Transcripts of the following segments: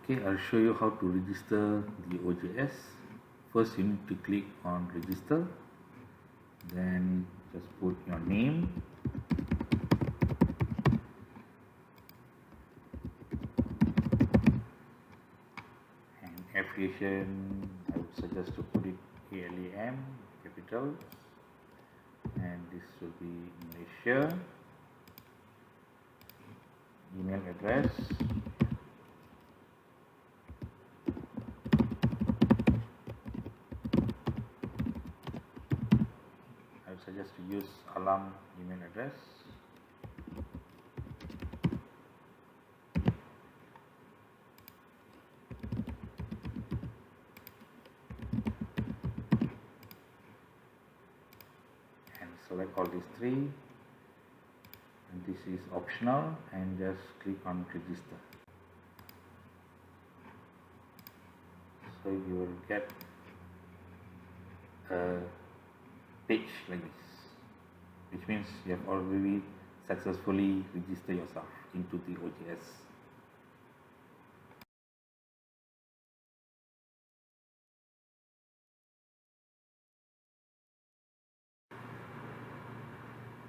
Okay, I'll show you how to register the OJS. First, you need to click on register, then just put your name, and affiliation. I would suggest to put it ALAM, capital, and this will be Malaysia. Email address, I would suggest to use Alam email address. And select all these three. And this is optional, and just click on register. So you will get a page like this, which means you have already successfully registered yourself into the OJS.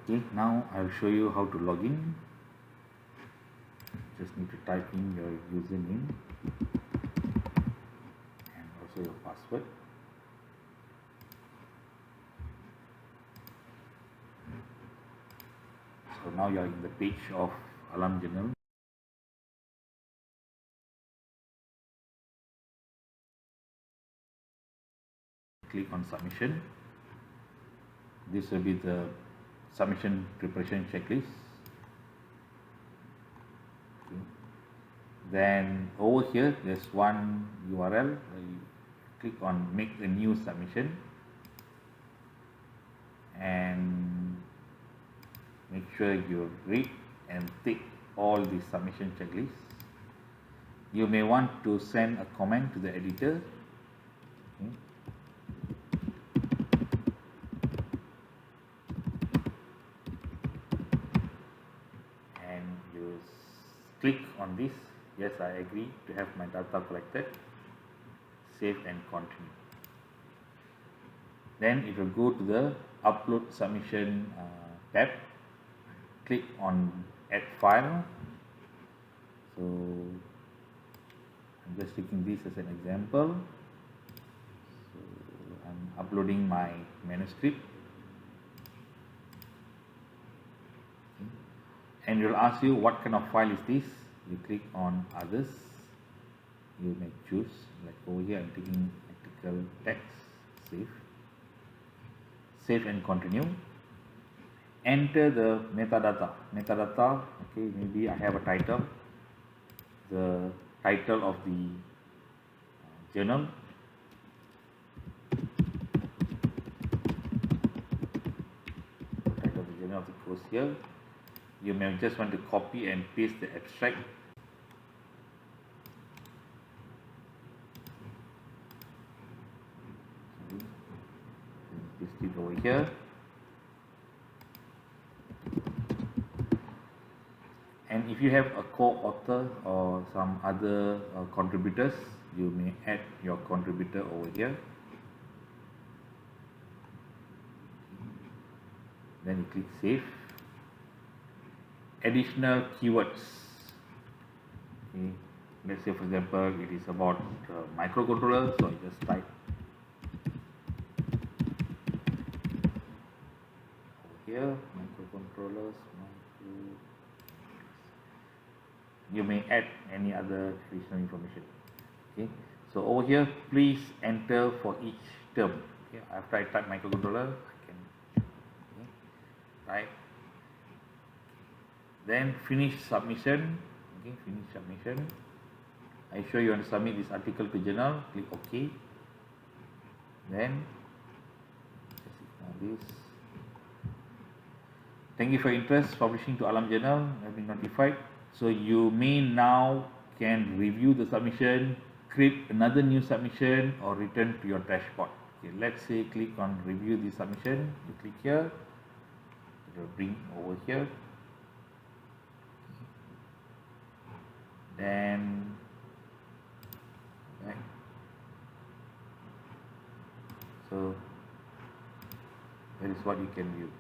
Okay, now I will show you how to log in. Just need to type in your username and also your password. So now you are in the page of Alam Journal. Click on submission. This will be the submission preparation checklist. Okay. Then over here there's one URL. You click on make a new submission and make sure you read and tick all the submission checklists. You may want to send a comment to the editor. Okay. And you click on this. Yes, I agree to have my data collected. Save and continue. Then it will go to the upload submission tab. Click on add file. So I'm just taking this as an example. So I'm uploading my manuscript. Okay. And it will ask you what kind of file is this. You click on others. You may choose, like over here I'm taking article text. Save and continue. Enter the metadata. Okay, maybe I have a title, the title of the journal. The title of the journal of the course here. You may just want to copy and paste the abstract. Paste it over here. And if you have a co-author or some other contributors, you may add your contributor over here. Then you click save. Additional keywords. Okay. Let's say for example it is about microcontroller, so I just type over here microcontrollers. You may add any other additional information. Okay, so over here please enter for each term. Okay, after I type microcontroller, I can type, then finish submission. Okay, finish submission. I show you want to submit this article to journal. Click OK. Then this. Thank you for your interest publishing to Alam Journal. I've been notified. So you may now can review the submission, create another new submission, or return to your dashboard. Okay, let's say click on review the submission. You click here. It will bring over here. Then So that is what you can view.